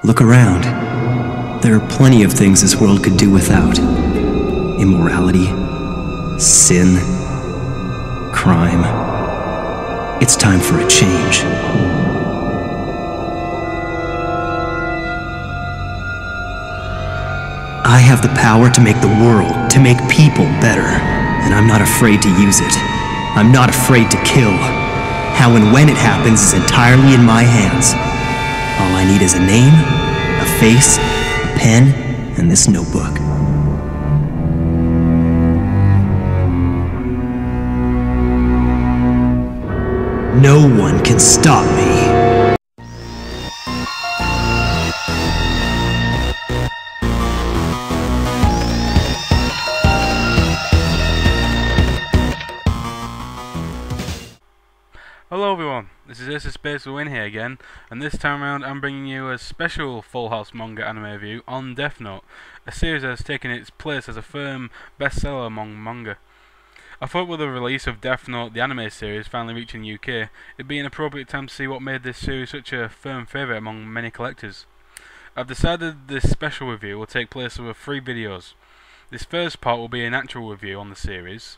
Look around. There are plenty of things this world could do without. Immorality, sin, crime. It's time for a change. I have the power to make the world, to make people better, and I'm not afraid to use it. I'm not afraid to kill. How and when it happens is entirely in my hands. All I need is a name, a face, a pen, and this notebook. No one can stop me. Hello everyone, this is AceofSpadesFTW here again, and this time around I'm bringing you a special FullHouse manga anime review on Death Note, a series that has taken its place as a firm bestseller among manga. I thought with the release of Death Note, the anime series, finally reaching the UK, it'd be an appropriate time to see what made this series such a firm favourite among many collectors. I've decided this special review will take place over 3 videos. This first part will be an actual review on the series.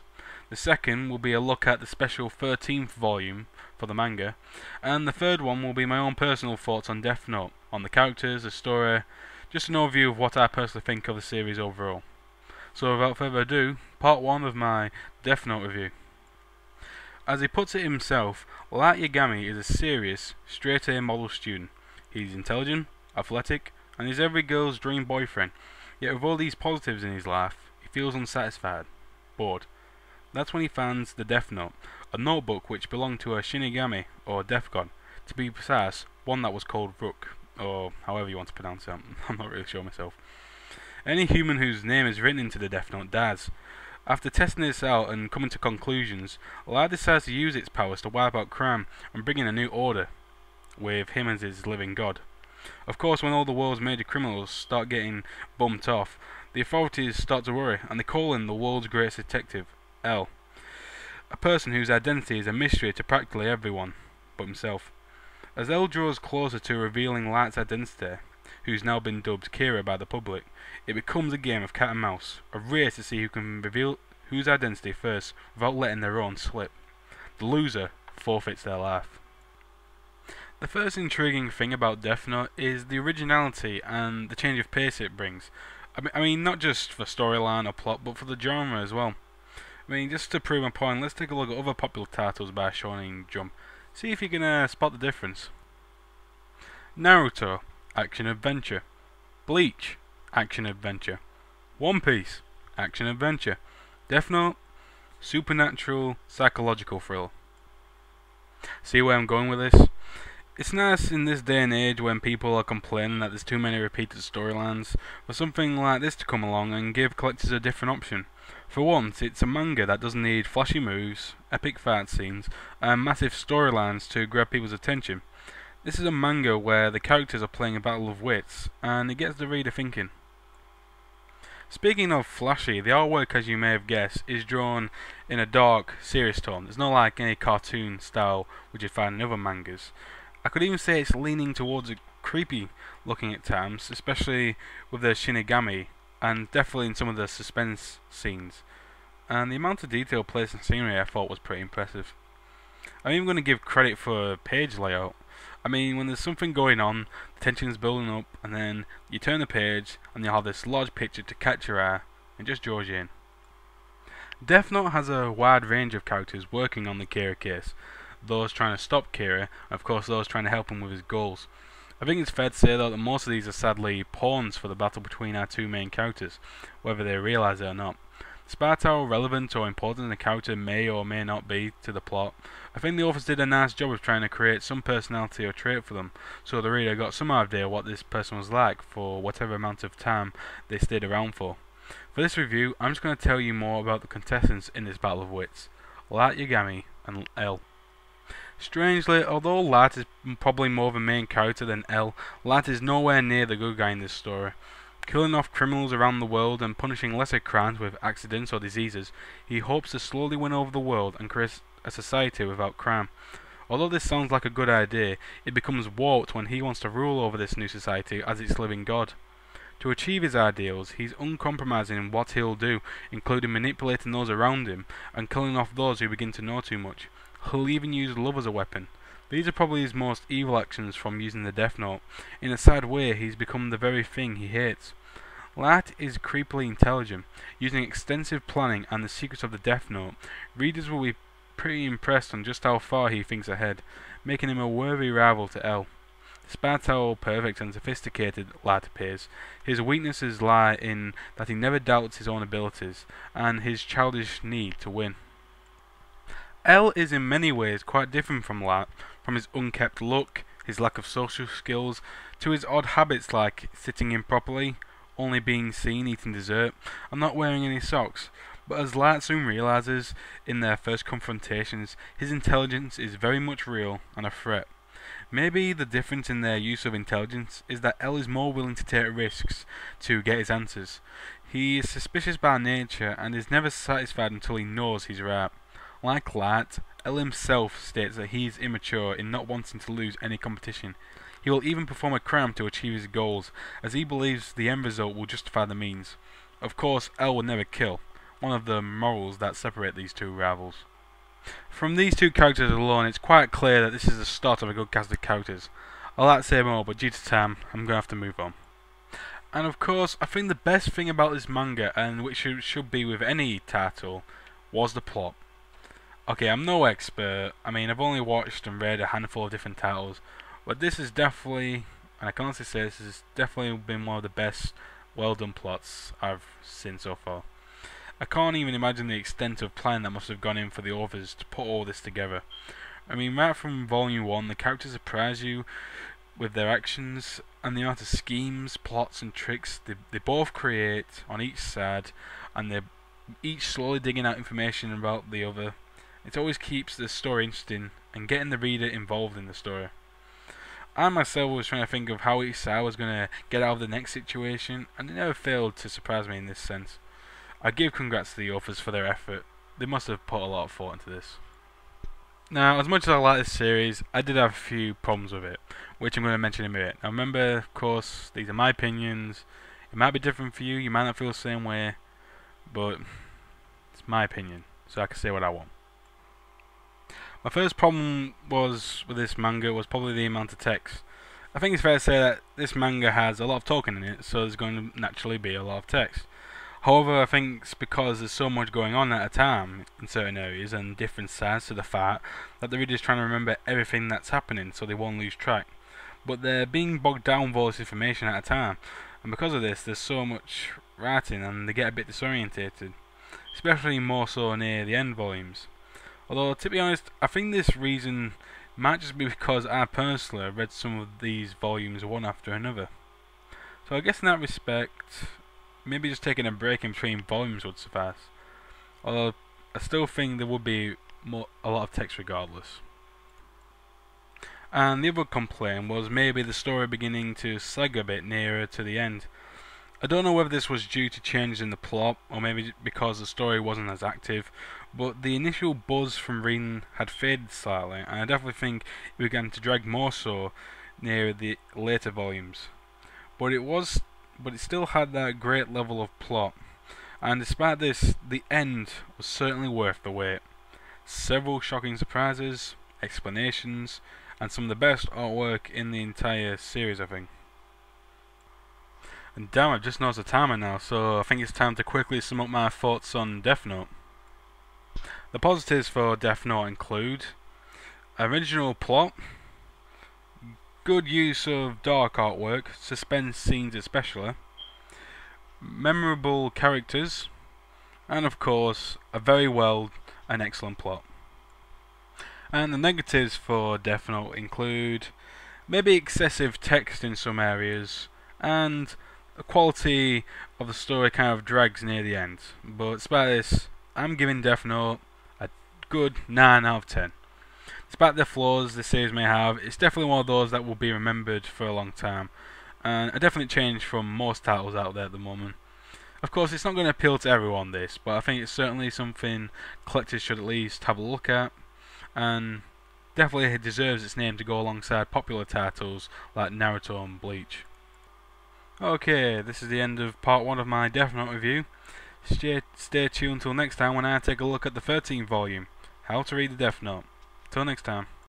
The second will be a look at the special 13th volume for the manga, and the third one will be my own personal thoughts on Death Note, on the characters, the story, just an overview of what I personally think of the series overall. So without further ado, part 1 of my Death Note review. As he puts it himself, Light Yagami is a serious, straight-A model student. He's intelligent, athletic, and he's every girl's dream boyfriend, yet with all these positives in his life, he feels unsatisfied, bored. That's when he finds the Death Note, a notebook which belonged to a Shinigami, or death god. To be precise, one that was called Rook, or however you want to pronounce it, I'm not really sure myself. Any human whose name is written into the Death Note dies. After testing this out and coming to conclusions, Light decides to use its powers to wipe out crime and bring in a new order, with him as his living god. Of course, when all the world's major criminals start getting bumped off, the authorities start to worry, and they call in the world's greatest detective, L, a person whose identity is a mystery to practically everyone but himself. As L draws closer to revealing Light's identity, who's now been dubbed Kira by the public, it becomes a game of cat and mouse, a race to see who can reveal whose identity first without letting their own slip. The loser forfeits their life. The first intriguing thing about Death Note is the originality and the change of pace it brings. I mean not just for storyline or plot, but for the genre as well. I mean, just to prove my point, let's take a look at other popular titles by Shonen Jump. See if you can spot the difference. Naruto, action adventure. Bleach, action adventure. One Piece, action adventure. Death Note, supernatural psychological thriller. See where I'm going with this? It's nice in this day and age when people are complaining that there's too many repeated storylines for something like this to come along and give collectors a different option. For once, it's a manga that doesn't need flashy moves, epic fight scenes, and massive storylines to grab people's attention. This is a manga where the characters are playing a battle of wits, and it gets the reader thinking. Speaking of flashy, the artwork, as you may have guessed, is drawn in a dark, serious tone. There's not like any cartoon style which you'd find in other mangas. I could even say it's leaning towards a creepy looking at times, especially with the Shinigami, and definitely in some of the suspense scenes. And the amount of detail placed in scenery I thought was pretty impressive. I'm even going to give credit for page layout. I mean, when there's something going on, the tension's building up, and then you turn the page and you'll have this large picture to catch your eye and just draws you in. Death Note has a wide range of characters working on the Kira case. Those trying to stop Kira, and of course those trying to help him with his goals. I think it's fair to say though that most of these are sadly pawns for the battle between our 2 main characters, whether they realise it or not. Despite how relevant or important the character may or may not be to the plot, I think the authors did a nice job of trying to create some personality or trait for them, so the reader got some idea what this person was like for whatever amount of time they stayed around for. For this review, I'm just going to tell you more about the contestants in this battle of wits, Light Yagami and L. Strangely, although Light is probably more of a main character than L, Light is nowhere near the good guy in this story. Killing off criminals around the world and punishing lesser crimes with accidents or diseases, he hopes to slowly win over the world and create a society without crime. Although this sounds like a good idea, it becomes warped when he wants to rule over this new society as its living god. To achieve his ideals, he's uncompromising in what he'll do, including manipulating those around him and killing off those who begin to know too much. He'll even use love as a weapon. These are probably his most evil actions from using the Death Note. In a sad way, he's become the very thing he hates. Light is creepily intelligent. Using extensive planning and the secrets of the Death Note, readers will be pretty impressed on just how far he thinks ahead, making him a worthy rival to L. Despite how perfect and sophisticated Light appears, his weaknesses lie in that he never doubts his own abilities, and his childish need to win. L is in many ways quite different from Light, from his unkempt look, his lack of social skills, to his odd habits like sitting improperly, only being seen eating dessert, and not wearing any socks. But as Light soon realizes in their first confrontations, his intelligence is very much real and a threat. Maybe the difference in their use of intelligence is that L is more willing to take risks to get his answers. He is suspicious by nature and is never satisfied until he knows he's right. Like Light, L himself states that he is immature in not wanting to lose any competition. He will even perform a crime to achieve his goals, as he believes the end result will justify the means. Of course, L will never kill, one of the morals that separate these two rivals. From these two characters alone, it's quite clear that this is the start of a good cast of characters. I'd like to say more, but due to time, I'm going to have to move on. And of course, I think the best thing about this manga, and which it should be with any title, was the plot. Okay, I'm no expert. I mean, I've only watched and read a handful of different titles, but this is definitely, and I can honestly say this has definitely been one of the best well done plots I've seen so far. I can't even imagine the extent of planning that must have gone in for the authors to put all this together. I mean, right from volume 1, the characters surprise you with their actions and the amount of schemes, plots and tricks they both create on each side, and they're each slowly digging out information about the other. It always keeps the story interesting and getting the reader involved in the story. I myself was trying to think of how each side was going to get out of the next situation, and it never failed to surprise me in this sense. I give congrats to the authors for their effort. They must have put a lot of thought into this. Now, as much as I like this series, I did have a few problems with it, which I'm going to mention in a minute. Now remember, of course, these are my opinions. It might be different for you, you might not feel the same way, but it's my opinion, so I can say what I want. My first problem with this manga was probably the amount of text. I think it's fair to say that this manga has a lot of talking in it, so there's going to naturally be a lot of text. However, I think it's because there's so much going on at a time in certain areas and different sides to the fight that the reader's trying to remember everything that's happening so they won't lose track. But they're being bogged down with all this information at a time, and because of this there's so much writing and they get a bit disorientated, especially more so near the end volumes. Although, to be honest, I think this reason might just be because I personally read some of these volumes one after another. So I guess in that respect, maybe just taking a break in between volumes would suffice. Although I still think there would be a lot of text regardless. And the other complaint was maybe the story beginning to sag a bit nearer to the end. I don't know whether this was due to changes in the plot, or maybe because the story wasn't as active, but the initial buzz from reading had faded slightly, and I definitely think it began to drag more so near the later volumes. But it still had that great level of plot, and despite this, the end was certainly worth the wait. Several shocking surprises, explanations, and some of the best artwork in the entire series, I think. And damn, I've just noticed the timer now, so I think it's time to quickly sum up my thoughts on Death Note. The positives for Death Note include original plot, good use of dark artwork, suspense scenes especially, memorable characters, and of course, a very well and excellent plot. And the negatives for Death Note include maybe excessive text in some areas, and the quality of the story kind of drags near the end. But despite this, I'm giving Death Note a good 9 out of 10. Despite the flaws this series may have, it's definitely one of those that will be remembered for a long time, and a definite change from most titles out there at the moment. Of course, it's not going to appeal to everyone but I think it's certainly something collectors should at least have a look at, and definitely deserves its name to go alongside popular titles like Naruto and Bleach. Okay, this is the end of part 1 of my Death Note review. Stay tuned until next time when I take a look at the 13th volume, How to Read the Death Note. Till next time.